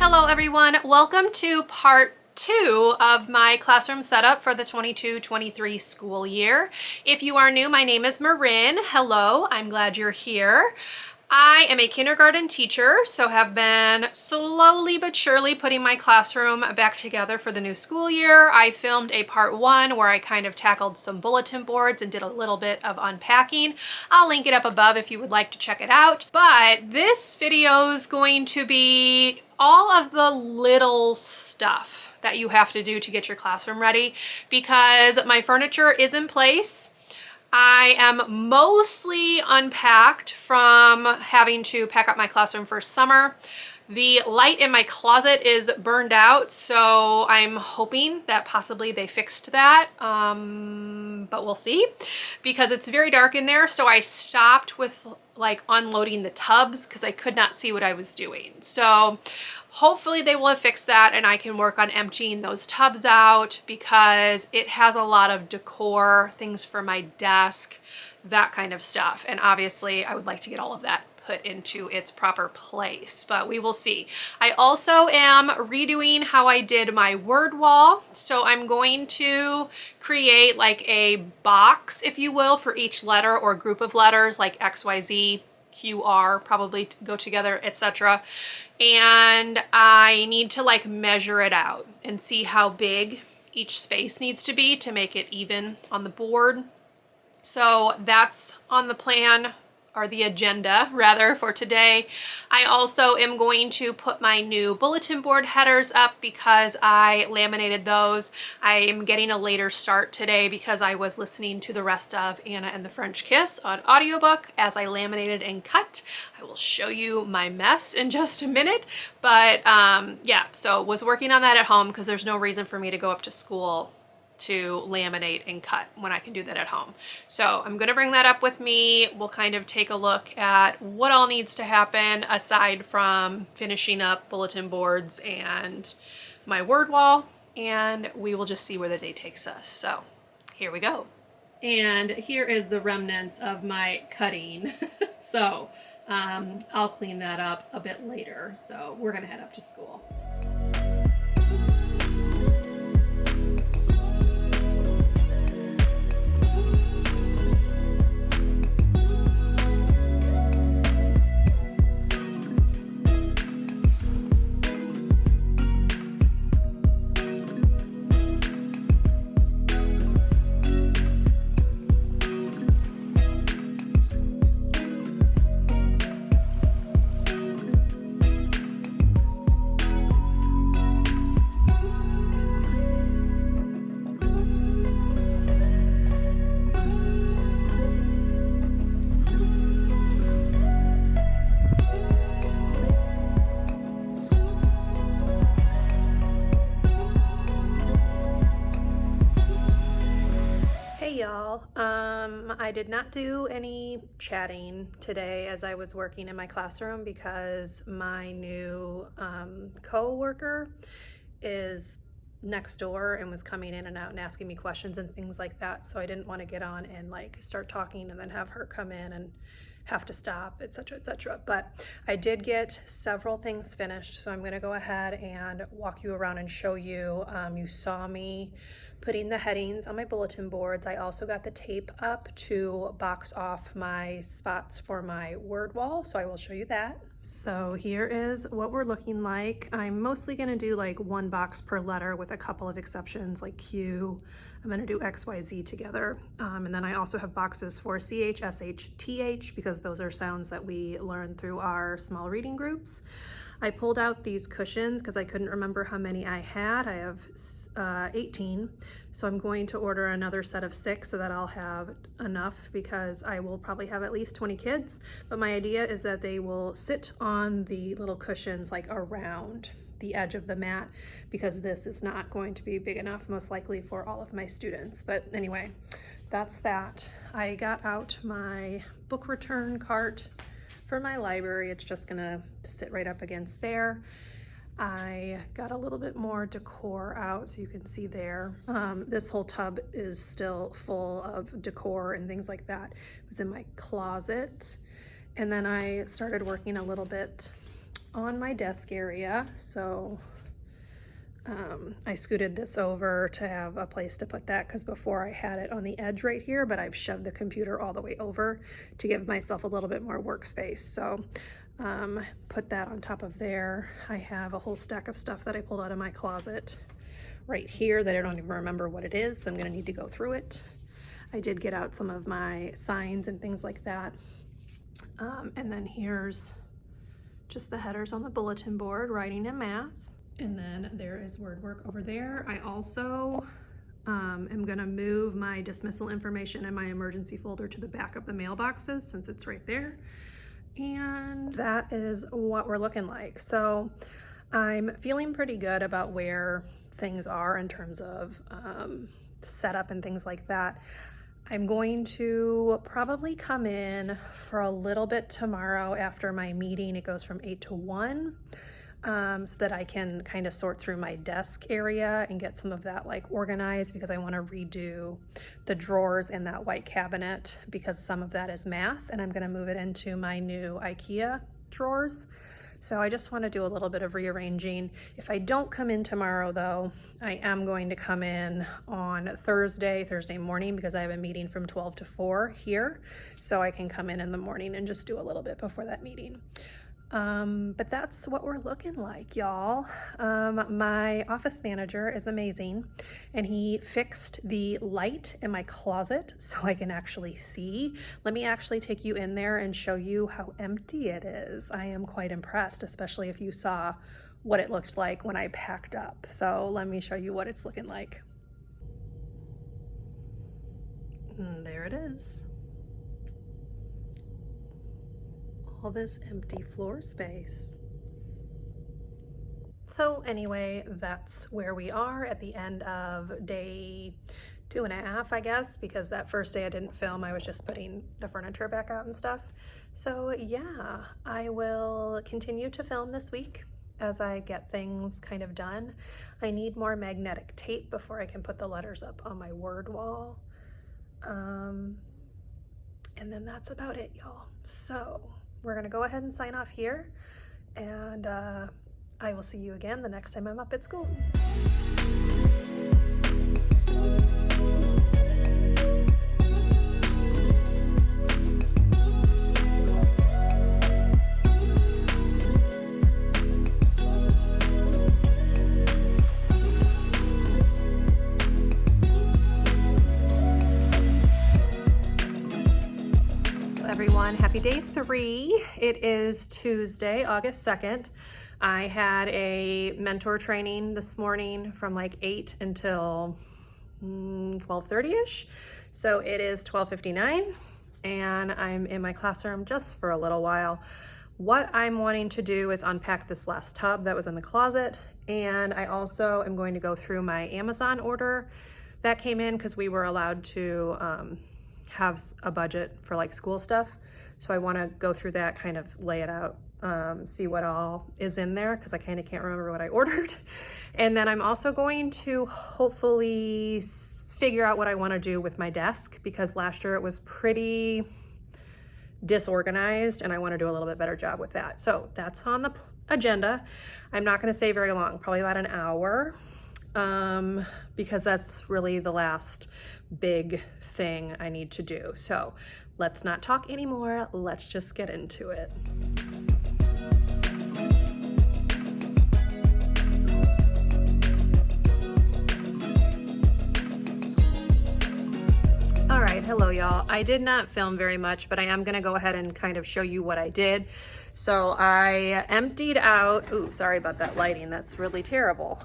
Hello everyone, welcome to part 2 of my classroom setup for the 22-23 school year. If you are new, my name is Marin. Hello, I'm glad you're here. I am a kindergarten teacher, so have been slowly but surely putting my classroom back together for the new school year. I filmed a part 1 where I kind of tackled some bulletin boards and did a little bit of unpacking. I'll link it up above if you would like to check it out. But this video is going to be all of the little stuff that you have to do to get your classroom ready, because my furniture is in place. I am mostly unpacked from having to pack up my classroom for summer. The light in my closet is burned out, so I'm hoping that possibly they fixed that, but we'll see, because it's very dark in there. So I stopped with like unloading the tubs because I could not see what I was doing. So hopefully they will have fixed that and I can work on emptying those tubs out, because it has a lot of decor, things for my desk, that kind of stuff. And obviously I would like to get all of that put into its proper place, but we will see. I also am redoing how I did my word wall. So I'm going to create like a box, if you will, for each letter or group of letters, like XYZ, QR probably go together, etc. And I need to like measure it out and see how big each space needs to be to make it even on the board. So that's on the plan, or the agenda rather, for today. I also am going to put my new bulletin board headers up because I laminated those. I am getting a later start today because I was listening to the rest of Anna and the French Kiss on audiobook as I laminated and cut. I will show you my mess in just a minute, but yeah, so was working on that at home because there's no reason for me to go up to school to laminate and cut when I can do that at home. So I'm gonna bring that up with me. We'll kind of take a look at what all needs to happen aside from finishing up bulletin boards and my word wall, and we will just see where the day takes us. So here we go. And here is the remnants of my cutting. So I'll clean that up a bit later. So we're gonna head up to school. Y'all, I did not do any chatting today as I was working in my classroom because my new co-worker is next door and was coming in and out and asking me questions and things like that. So I didn't want to get on and like start talking and then have her come in and have to stop, etc., etc. But I did get several things finished, so I'm going to go ahead and walk you around and show you. You saw me putting the headings on my bulletin boards. I also got the tape up to box off my spots for my word wall, so I will show you that. So here is what we're looking like. I'm mostly going to do like one box per letter with a couple of exceptions like Q. I'm going to do X, Y, Z together. And then I also have boxes for CH, SH, TH, because those are sounds that we learn through our small reading groups. I pulled out these cushions because I couldn't remember how many I had. I have 18, so I'm going to order another set of 6 so that I'll have enough, because I will probably have at least 20 kids. But my idea is that they will sit on the little cushions like around the edge of the mat, because this is not going to be big enough most likely for all of my students. But anyway, that's that. I got out my book return cart for my library. It's just gonna sit right up against there. I got a little bit more decor out so you can see there. This whole tub is still full of decor and things like that. It was in my closet. And then I started working a little bit on my desk area. So I scooted this over to have a place to put that, because before I had it on the edge right here, but I've shoved the computer all the way over to give myself a little bit more workspace. So put that on top of there. I have a whole stack of stuff that I pulled out of my closet right here that I don't even remember what it is, so I'm gonna need to go through it. I did get out some of my signs and things like that. And then here's just the headers on the bulletin board, writing and math. And then there is word work over there. I also am gonna move my dismissal information and my emergency folder to the back of the mailboxes since it's right there. And that is what we're looking like. So I'm feeling pretty good about where things are in terms of setup and things like that. I'm going to probably come in for a little bit tomorrow after my meeting. It goes from 8 to 1. So that I can kind of sort through my desk area and get some of that like organized, because I want to redo the drawers in that white cabinet because some of that is math, and I'm going to move it into my new IKEA drawers. So I just want to do a little bit of rearranging. If I don't come in tomorrow though, I am going to come in on Thursday morning, because I have a meeting from 12 to 4 here. So I can come in the morning and just do a little bit before that meeting. But that's what we're looking like, y'all. My office manager is amazing, and he fixed the light in my closet so I can actually see. Let me actually take you in there and show you how empty it is. I am quite impressed, especially if you saw what it looked like when I packed up. So let me show you what it's looking like. And there it is. All this empty floor space. So anyway, that's where we are at the end of day 2.5, I guess, because that first day I didn't film. I was just putting the furniture back out and stuff. So yeah, I will continue to film this week as I get things kind of done. I need more magnetic tape before I can put the letters up on my Word wall. And then that's about it, y'all. So we're gonna go ahead and sign off here, and I will see you again the next time I'm up at school. Everyone, happy day 3. It is Tuesday, August 2nd. I had a mentor training this morning from like 8 until 12:30ish. So it is 12:59 and I'm in my classroom just for a little while. What I'm wanting to do is unpack this last tub that was in the closet, and I also am going to go through my Amazon order that came in, because we were allowed to have a budget for like school stuff. So I want to go through that, kind of lay it out, see what all is in there, because I kind of can't remember what I ordered. And then I'm also going to hopefully figure out what I want to do with my desk, because last year it was pretty disorganized and I want to do a little bit better job with that. So that's on the agenda. I'm not going to stay very long, probably about an hour, because that's really the last big thing I need to do. So let's not talk anymore. Let's just get into it. All right, hello y'all. I did not film very much, but I am gonna go ahead and kind of show you what I did. So I emptied out, ooh, sorry about that lighting, that's really terrible.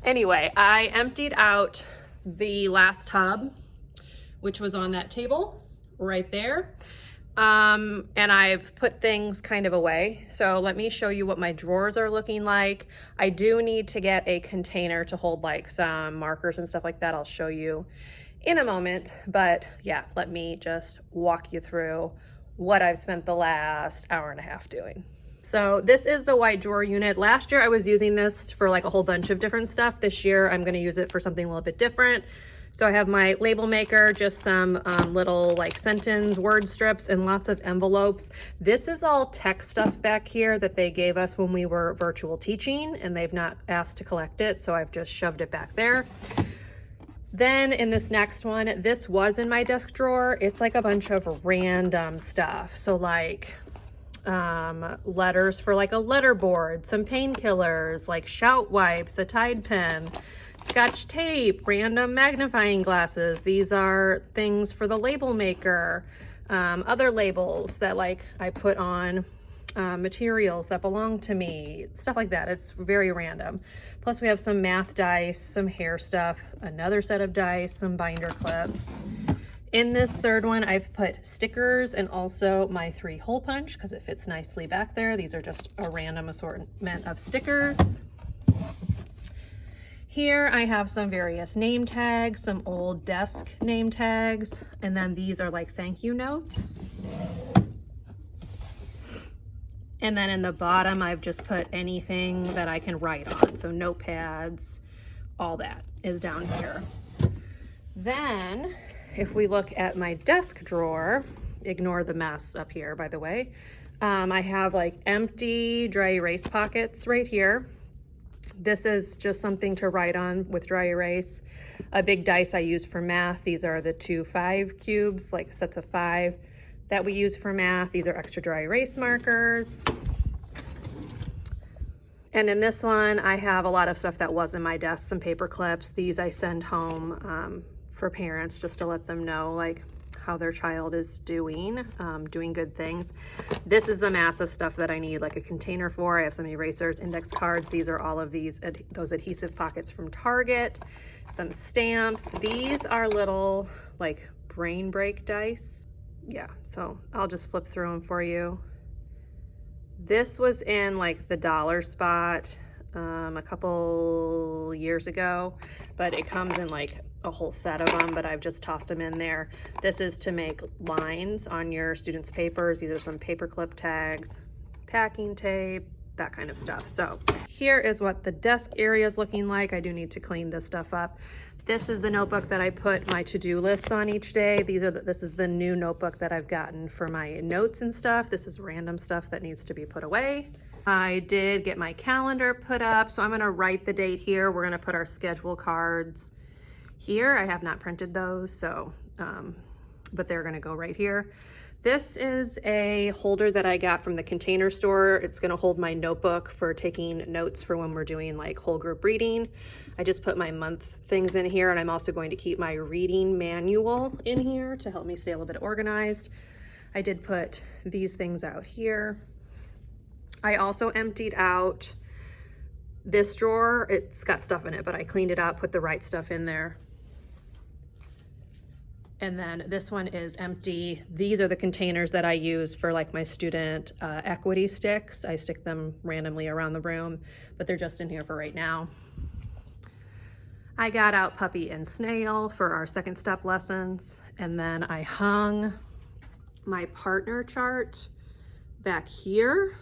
Anyway, I emptied out the last tub, which was on that table right there. And I've put things kind of away. So let me show you what my drawers are looking like. I do need to get a container to hold like some markers and stuff like that. I'll show you in a moment, but yeah, let me just walk you through what I've spent the last hour and a half doing. So this is the white drawer unit. Last year I was using this for like a whole bunch of different stuff. This year I'm gonna use it for something a little bit different. So I have my label maker, just some little like sentence word strips and lots of envelopes. This is all tech stuff back here that they gave us when we were virtual teaching, and they've not asked to collect it, so I've just shoved it back there. Then in this next one, this was in my desk drawer. It's like a bunch of random stuff. So like letters for like a letter board, some painkillers, like shout wipes, a Tide pen, Scotch tape, random magnifying glasses. These are things for the label maker, other labels that like I put on materials that belong to me, stuff like that. It's very random. Plus we have some math dice, some hair stuff, another set of dice, some binder clips. In this third one, I've put stickers and also my 3-hole punch because it fits nicely back there. These are just a random assortment of stickers. Here I have some various name tags, some old desk name tags, and then these are like thank you notes. And then in the bottom, I've just put anything that I can write on. So notepads, all that is down here. Then if we look at my desk drawer, ignore the mess up here, by the way. I have like empty dry erase pockets right here. This is just something to write on with dry erase. A big dice I use for math. These are the 2 5 cubes, like sets of 5 that we use for math. These are extra dry erase markers. And in this one, I have a lot of stuff that was in my desk, some paper clips. These I send home for parents just to let them know like how their child is doing good things. This is the massive stuff that I need like a container for. I have some erasers, index cards. These are all of those adhesive pockets from Target, some stamps. These are little like brain break dice. Yeah, so I'll just flip through them for you. This was in like the dollar spot a couple years ago, but it comes in like a whole set of them, but I've just tossed them in there. This is to make lines on your students' papers. These are some paper clip tags, packing tape, that kind of stuff. So here is what the desk area is looking like. I do need to clean this stuff up. This is the notebook that I put my to-do lists on each day. This is the new notebook that I've gotten for my notes and stuff. This is random stuff that needs to be put away. I did get my calendar put up, so I'm gonna write the date here. We're gonna put our schedule cards here. I have not printed those, so, but they're gonna go right here. This is a holder that I got from the Container Store. It's gonna hold my notebook for taking notes for when we're doing like whole group reading. I just put my month things in here, and I'm also going to keep my reading manual in here to help me stay a little bit organized. I did put these things out here. I also emptied out this drawer. It's got stuff in it, but I cleaned it out, put the right stuff in there. And then this one is empty. These are the containers that I use for like my student equity sticks. I stick them randomly around the room, but they're just in here for right now. I got out Puppy and Snail for our second step lessons. And then I hung my partner chart back here.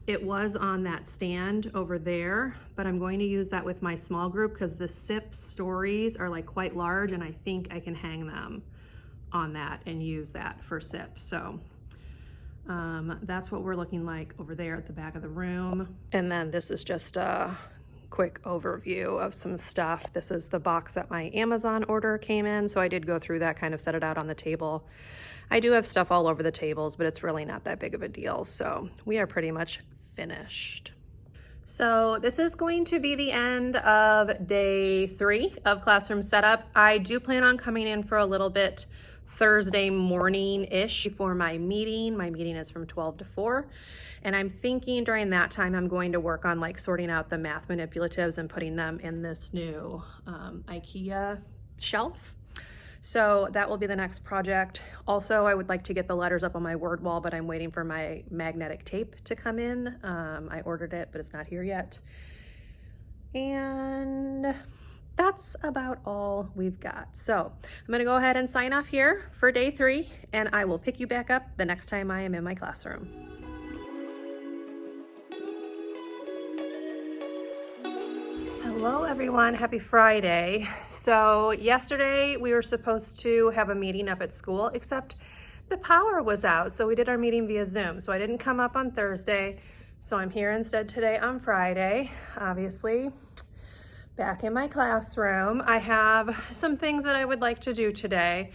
It was on that stand over there, but I'm going to use that with my small group because the SIP stories are like quite large, and I think I can hang them on that and use that for SIP. So that's what we're looking like over there at the back of the room. And then this is just a quick overview of some stuff. This is the box that my Amazon order came in, so I did go through that, kind of set it out on the table. I do have stuff all over the tables, but it's really not that big of a deal, so we are pretty much finished. So this is going to be the end of day 3 of classroom setup. I do plan on coming in for a little bit Thursday morning-ish before my meeting. My meeting is from 12 to 4. And I'm thinking during that time, I'm going to work on like sorting out the math manipulatives and putting them in this new IKEA shelf. So that will be the next project. Also, I would like to get the letters up on my word wall, but I'm waiting for my magnetic tape to come in. I ordered it, but it's not here yet. And that's about all we've got. So I'm gonna go ahead and sign off here for day 3, and I will pick you back up the next time I am in my classroom. Hello everyone, happy Friday. So yesterday we were supposed to have a meeting up at school, except the power was out. So we did our meeting via Zoom. So I didn't come up on Thursday. So I'm here instead today on Friday, obviously. Back in my classroom. I have some things that I would like to do today.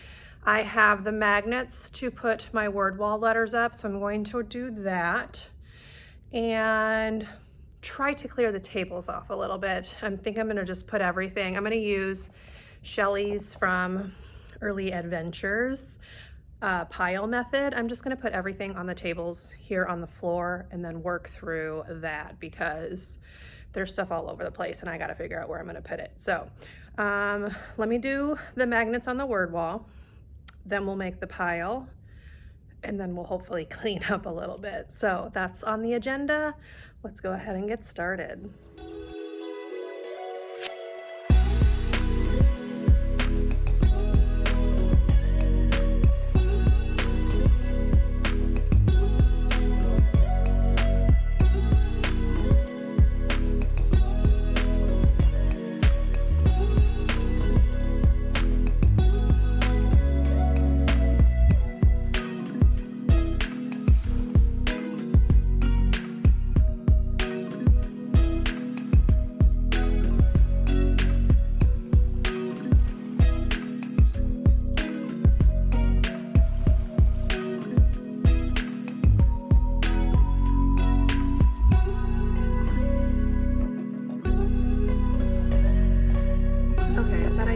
I have the magnets to put my word wall letters up, so I'm going to do that. And try to clear the tables off a little bit. I think I'm gonna just put everything. I'm gonna use Shelly's from Early Adventures pile method. I'm just gonna put everything on the tables here on the floor and then work through that because there's stuff all over the place and I gotta figure out where I'm gonna put it. So let me do the magnets on the word wall, then we'll make the pile, and then we'll hopefully clean up a little bit. So that's on the agenda. Let's go ahead and get started.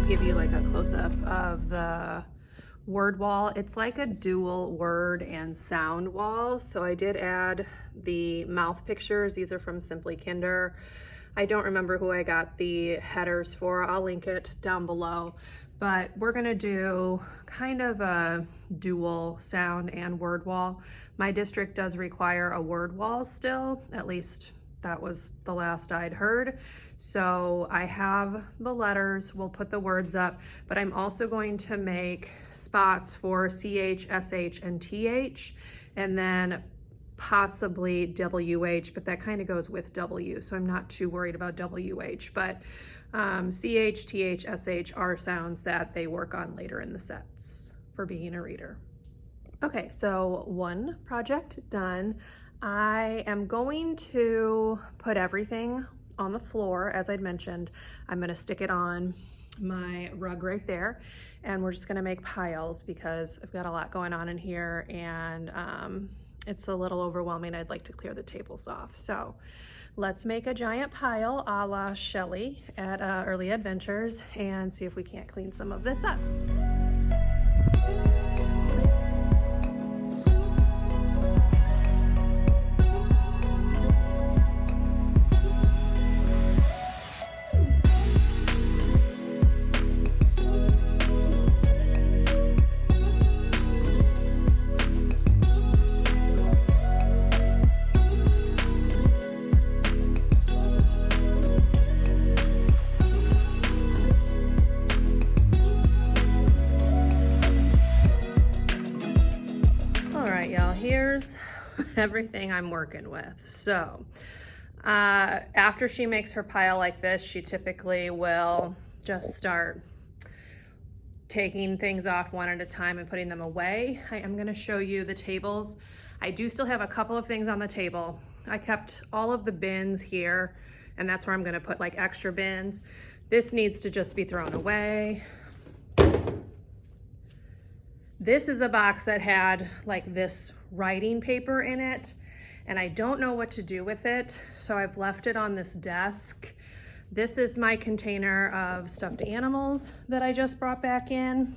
Give you like a close-up of the word wall. It's like a dual word and sound wall. So I did add the mouth pictures. These are from Simply Kinder. I don't remember who I got the headers for. I'll link it down below. But we're gonna do kind of a dual sound and word wall. My district does require a word wall still, at least that was the last I'd heard. So I have the letters, we'll put the words up, but I'm also going to make spots for CH, SH, and TH, and then possibly WH, but that kind of goes with W, so I'm not too worried about WH, but CH, TH, SH are sounds that they work on later in the sets for being a reader. Okay, so one project done. I am going to put everything on the floor, as I'd mentioned. I'm gonna stick it on my rug right there, and we're just gonna make piles because I've got a lot going on in here and it's a little overwhelming. I'd like to clear the tables off. So let's make a giant pile a la Shelly at Early Adventures and see if we can't clean some of this up. Here's everything I'm working with. So after she makes her pile like this, she typically will just start taking things off one at a time and putting them away. I am going to show you the tables. I do still have a couple of things on the table. I kept all of the bins here, and that's where I'm going to put like extra bins. This needs to just be thrown away. This is a box that had like this writing paper in it, and I don't know what to do with it, so I've left it on this desk. This is my container of stuffed animals that I just brought back in.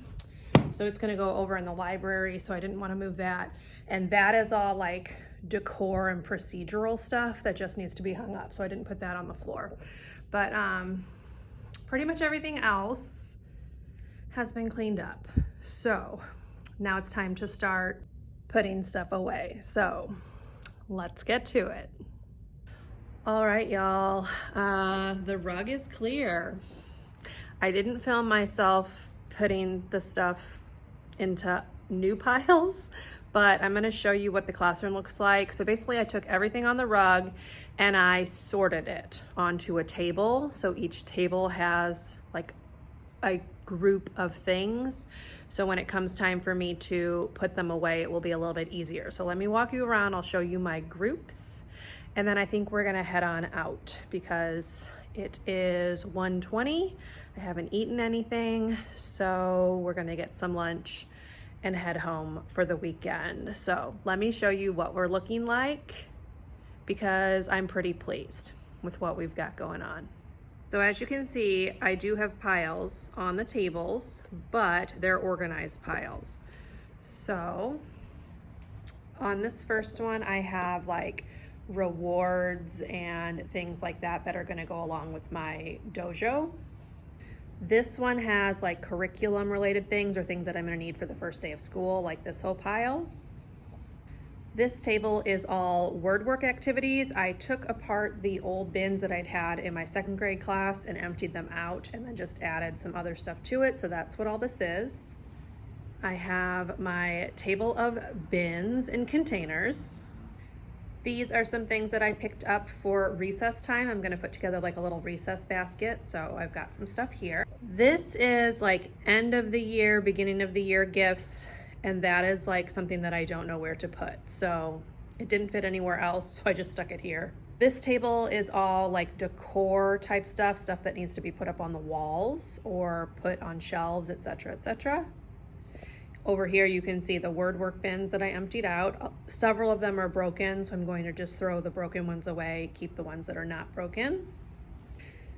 So it's gonna go over in the library, so I didn't wanna move that. And that is all like decor and procedural stuff that just needs to be hung up, so I didn't put that on the floor. But pretty much everything else has been cleaned up. So now it's time to start putting stuff away. So let's get to it. All right, y'all, the rug is clear. I didn't film myself putting the stuff into new piles, but I'm gonna show you what the classroom looks like. So basically I took everything on the rug and I sorted it onto a table. So each table has like a group of things. So when it comes time for me to put them away, it will be a little bit easier. So let me walk you around. I'll show you my groups. And then I think we're gonna head on out because it is 1:20. I haven't eaten anything. So we're gonna get some lunch and head home for the weekend. So let me show you what we're looking like because I'm pretty pleased with what we've got going on. So as you can see, I do have piles on the tables, but they're organized piles. So on this first one, I have like rewards and things like that that are gonna go along with my dojo. This one has like curriculum related things or things that I'm gonna need for the first day of school, like this whole pile. This table is all word work activities. I took apart the old bins that I'd had in my second grade class and emptied them out and then just added some other stuff to it. So that's what all this is. I have my table of bins and containers. These are some things that I picked up for recess time. I'm gonna put together like a little recess basket. So I've got some stuff here. This is like end of the year, beginning of the year gifts. And that is like something that I don't know where to put. So it didn't fit anywhere else, so I just stuck it here. This table is all like decor type stuff that needs to be put up on the walls or put on shelves, etc., etc. Over here you can see the word work bins that I emptied out. Several of them are broken, so I'm going to just throw the broken ones away, keep the ones that are not broken.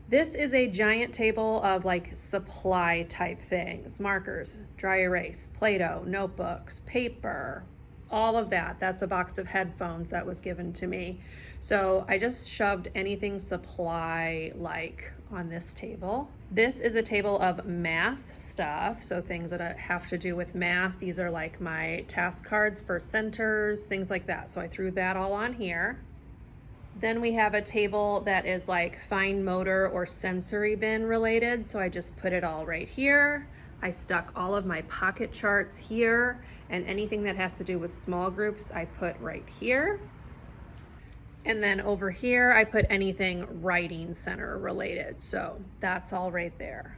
This is a giant table of like supply type things, markers, dry erase, Play-Doh, notebooks, paper, all of that. That's a box of headphones that was given to me. So I just shoved anything supply like on this table. This is a table of math stuff. So things that have to do with math. These are like my task cards for centers, things like that. So I threw that all on here. Then we have a table that is like fine motor or sensory bin related. So I just put it all right here. I stuck all of my pocket charts here, and anything that has to do with small groups, I put right here. And then over here, I put anything writing center related. So that's all right there.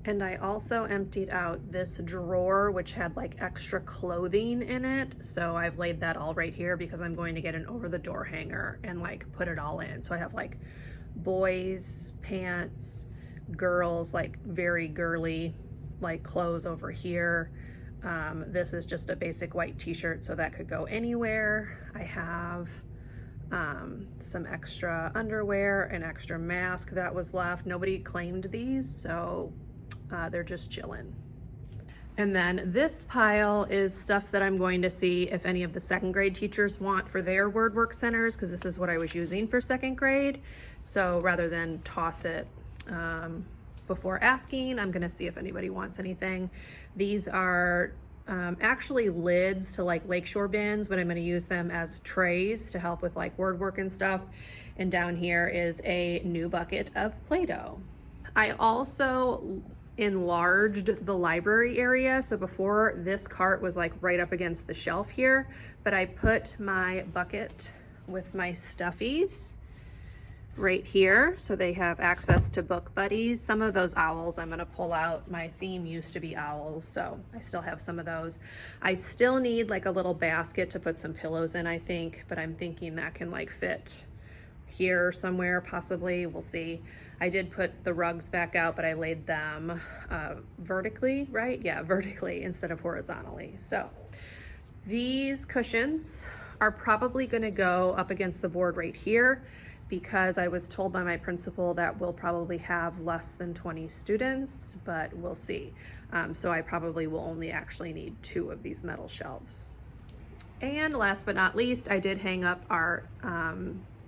And I also emptied out this drawer, which had like extra clothing in it. So I've laid that all right here because I'm going to get an over the door hanger and like put it all in. So I have like boys pants, girls like very girly like clothes over here. This is just a basic white t-shirt, so that could go anywhere. I have some extra underwear, an extra mask that was left. Nobody claimed these, so they're just chilling. And then this pile is stuff that I'm going to see if any of the second grade teachers want for their word work centers, because this is what I was using for second grade. So rather than toss it before asking, I'm gonna see if anybody wants anything. These are actually lids to like lakeshore bins, but I'm gonna use them as trays to help with like word work and stuff. And down here is a new bucket of Play-Doh. I also enlarged the library area. So before, this cart was like right up against the shelf here, but I put my bucket with my stuffies right here, so they have access to book buddies. Some of those owls I'm gonna pull out. My theme used to be owls, so I still have some of those. I still need like a little basket to put some pillows in, I think, but I'm thinking that can like fit here somewhere, possibly. We'll see. I did put the rugs back out, but I laid them vertically, right? Yeah, vertically instead of horizontally. So these cushions are probably gonna go up against the board right here, because I was told by my principal that we'll probably have less than 20 students, but we'll see. So I probably will only actually need 2 of these metal shelves. And last but not least, I did hang up our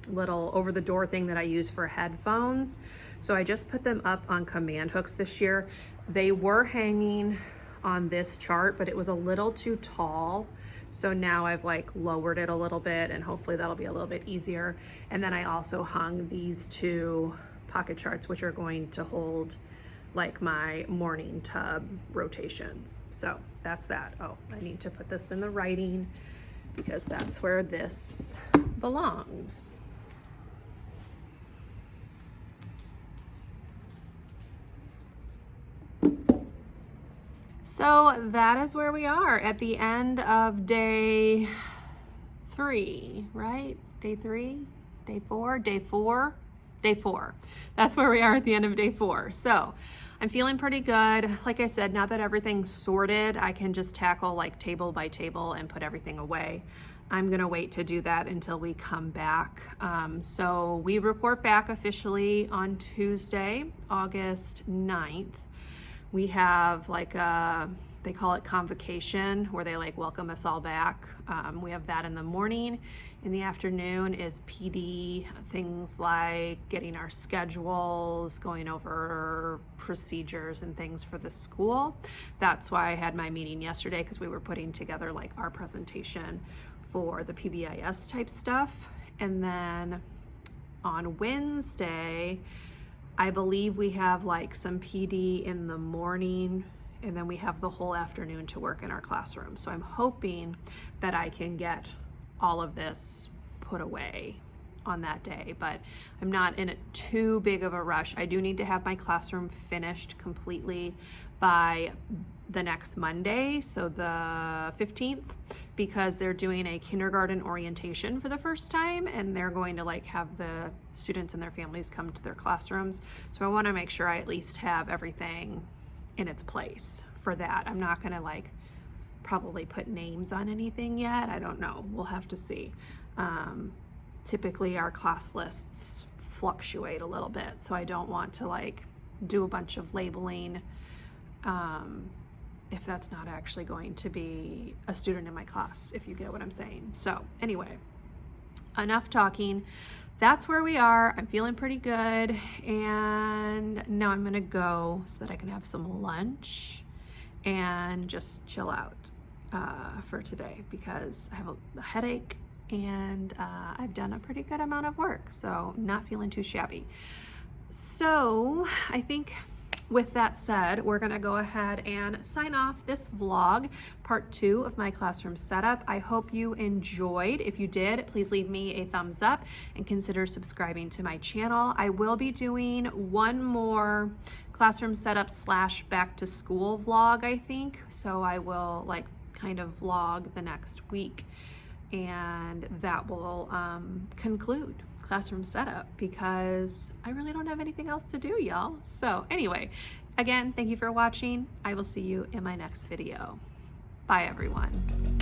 little over the door thing that I use for headphones. So I just put them up on command hooks this year. They were hanging on this chart, but it was a little too tall. So now I've like lowered it a little bit, and hopefully that'll be a little bit easier. And then I also hung these 2 pocket charts, which are going to hold like my morning tub rotations. So that's that. Oh, I need to put this in the writing because that's where this belongs. So that is where we are at the end of day 3, right? Day 3, day 4, day 4, day 4. That's where we are at the end of day 4. So I'm feeling pretty good. Like I said, now that everything's sorted, I can just tackle like table by table and put everything away. I'm gonna wait to do that until we come back. So we report back officially on Tuesday, August 9th. We have like they call it convocation, where they like welcome us all back. We have that in the morning. In the afternoon is PD, things like getting our schedules, going over procedures and things for the school. That's why I had my meeting yesterday, because we were putting together like our presentation for the PBIS type stuff. And then on Wednesday, I believe we have like some PD in the morning, and then we have the whole afternoon to work in our classroom. So I'm hoping that I can get all of this put away on that day, but I'm not in too big of a rush. I do need to have my classroom finished completely by the next Monday, so the 15th, because they're doing a kindergarten orientation for the first time, and they're going to like have the students and their families come to their classrooms. So I want to make sure I at least have everything in its place for that. I'm not going to like probably put names on anything yet. I don't know. We'll have to see. Typically our class lists fluctuate a little bit, so I don't want to like do a bunch of labeling if that's not actually going to be a student in my class, if you get what I'm saying. So anyway, enough talking. That's where we are. I'm feeling pretty good, and now I'm gonna go so that I can have some lunch and just chill out for today, because I have a headache and I've done a pretty good amount of work, so not feeling too shabby. So I think with that said, we're gonna go ahead and sign off this vlog, part 2 of my classroom setup. I hope you enjoyed. If you did, please leave me a thumbs up and consider subscribing to my channel. I will be doing one more classroom setup / back to school vlog, I think. So I will like kind of vlog the next week, and that will conclude classroom setup, because I really don't have anything else to do, y'all. So anyway, again, thank you for watching. I will see you in my next video. Bye, everyone.